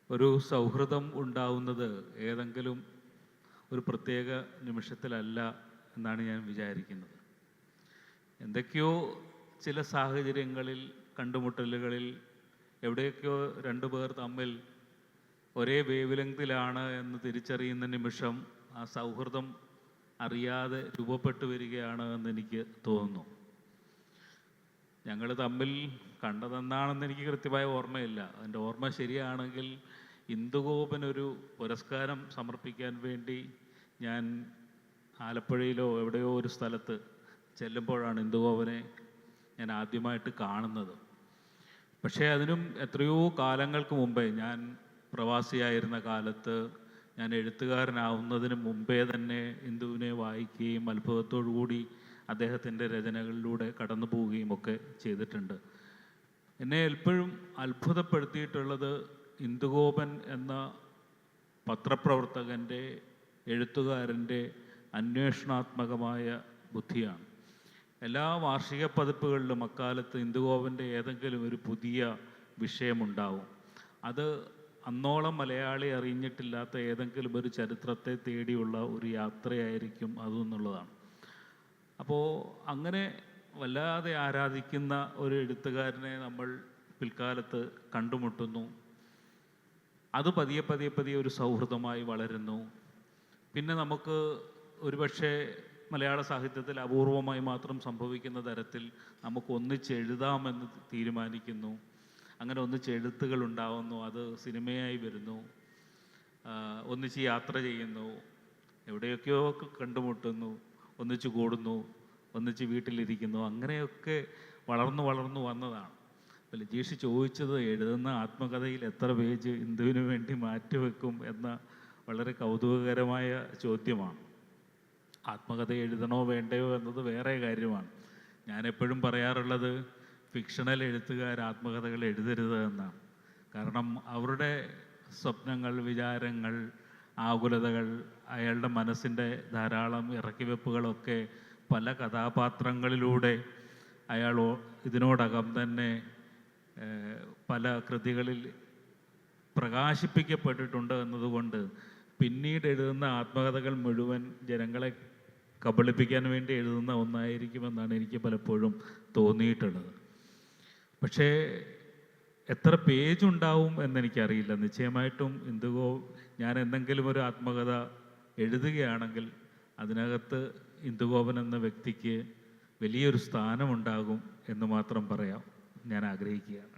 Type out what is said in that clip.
ഒരു സൗഹൃദം ഉണ്ടാവുന്നത് ഏതെങ്കിലും ഒരു പ്രത്യേക നിമിഷത്തിലല്ല എന്നാണ് ഞാൻ വിചാരിക്കുന്നത്. എന്തൊക്കെയോ ചില സാഹചര്യങ്ങളിൽ, കണ്ടുമുട്ടലുകളിൽ, എവിടെയൊക്കെയോ രണ്ടുപേർ തമ്മിൽ ഒരേ വേവ് ലെങ്തിലാണ് എന്ന് തിരിച്ചറിയുന്ന നിമിഷം ആ സൗഹൃദം അറിയാതെ രൂപപ്പെട്ടു വരികയാണ് എന്ന് എനിക്ക് തോന്നുന്നു. ഞങ്ങൾ തമ്മിൽ കണ്ടതെന്നാണെന്ന് എനിക്ക് കൃത്യമായ ഓർമ്മയില്ല. എൻ്റെ ഓർമ്മ ശരിയാണെങ്കിൽ ഇന്ദുഗോപനൊരു പുരസ്കാരം സമർപ്പിക്കാൻ വേണ്ടി ഞാൻ ആലപ്പുഴയിലോ എവിടെയോ ഒരു സ്ഥലത്ത് ചെല്ലുമ്പോഴാണ് ഇന്ദുഗോപനെ ഞാൻ ആദ്യമായിട്ട് കാണുന്നത്. പക്ഷേ അതിനും എത്രയോ കാലങ്ങൾക്ക് മുമ്പേ, ഞാൻ പ്രവാസിയായിരുന്ന കാലത്ത്, ഞാൻ എഴുത്തുകാരനാവുന്നതിന് മുമ്പേ തന്നെ ഇന്ദുവിനെ വായിക്കുകയും അത്ഭുതത്തോടു കൂടി അദ്ദേഹത്തിൻ്റെ രചനകളിലൂടെ കടന്നു പോവുകയും ഒക്കെ ചെയ്തിട്ടുണ്ട്. എന്നെ എപ്പോഴും അത്ഭുതപ്പെടുത്തിയിട്ടുള്ളത് ഇന്ദുഗോപൻ എന്ന പത്രപ്രവർത്തകൻ്റെ, എഴുത്തുകാരൻ്റെ അന്വേഷണാത്മകമായ ബുദ്ധിയാണ്. എല്ലാ വാർഷിക പതിപ്പുകളിലും അക്കാലത്ത് ഇന്ദുഗോപൻ്റെ ഏതെങ്കിലും ഒരു പുതിയ വിഷയമുണ്ടാവും. അത് അന്നോളം മലയാളി അറിഞ്ഞിട്ടില്ലാത്ത ഏതെങ്കിലും ഒരു ചരിത്രത്തെ തേടിയുള്ള ഒരു യാത്രയായിരിക്കും അതെന്നുള്ളതാണ്. അപ്പോൾ അങ്ങനെ വല്ലാതെ ആരാധിക്കുന്ന ഒരു എഴുത്തുകാരനെ നമ്മൾ പിൽക്കാലത്ത് കണ്ടുമുട്ടുന്നു. അത് പതിയെ പതിയെ പതിയെ ഒരു സൗഹൃദമായി വളരുന്നു. പിന്നെ നമുക്ക് ഒരുപക്ഷെ മലയാള സാഹിത്യത്തിൽ അപൂർവമായി മാത്രം സംഭവിക്കുന്ന തരത്തിൽ നമുക്ക് ഒന്നിച്ച് എഴുതാമെന്ന് തീരുമാനിക്കുന്നു. അങ്ങനെ ഒന്നിച്ച് എഴുത്തുകൾ ഉണ്ടാവുന്നു, അത് സിനിമയായി വരുന്നു, ഒന്നിച്ച് യാത്ര ചെയ്യുന്നു, എവിടെയൊക്കെയോ കണ്ടുമുട്ടുന്നു, ഒന്നിച്ച് കൂടുന്നു, ഒന്നിച്ച് വീട്ടിലിരിക്കുന്നു. അങ്ങനെയൊക്കെ വളർന്നു വളർന്നു വന്നതാണ്. അപ്പോൾ ലജീഷ് ചോദിച്ചത് എഴുതുന്ന ആത്മകഥയിൽ എത്ര പേജ് ഇന്ദുവിന് വേണ്ടി മാറ്റിവെക്കും എന്ന വളരെ കൗതുകകരമായ ചോദ്യമാണ്. ആത്മകഥ എഴുതണോ വേണ്ടയോ എന്നത് വേറെ കാര്യമാണ്. ഞാനെപ്പോഴും പറയാറുള്ളത് ഫിക്ഷണൽ എഴുത്തുകാർ ആത്മകഥകൾ എഴുതരുത് എന്നാണ്. കാരണം അവരുടെ സ്വപ്നങ്ങൾ, വിചാരങ്ങൾ, ആകുലതകൾ, അയാളുടെ മനസ്സിൻ്റെ ധാരാളം ഇറക്കിവെപ്പുകളൊക്കെ പല കഥാപാത്രങ്ങളിലൂടെ അയാൾ ഇതിനോടകം തന്നെ പല കൃതികളിൽ പ്രകാശിപ്പിക്കപ്പെട്ടിട്ടുണ്ട് എന്നതുകൊണ്ട് പിന്നീട് എഴുതുന്ന ആത്മകഥകൾ മുഴുവൻ ജനങ്ങളെ കബളിപ്പിക്കാൻ വേണ്ടി എഴുതുന്ന ഒന്നായിരിക്കുമെന്നാണ് എനിക്ക് പലപ്പോഴും തോന്നിയിട്ടുള്ളത്. പക്ഷേ എത്ര പേജ് ഉണ്ടാവും എന്നെനിക്കറിയില്ല. നിശ്ചയമായിട്ടും ഞാൻ എന്തെങ്കിലും ഒരു ആത്മകഥ എഴുതുകയാണെങ്കിൽ അതിനകത്ത് ഇന്ദുഗോപൻ എന്ന വ്യക്തിക്ക് വലിയൊരു സ്ഥാനമുണ്ടാകും എന്ന് മാത്രം പറയാം. ഞാൻ ആഗ്രഹിക്കുകയാണ്.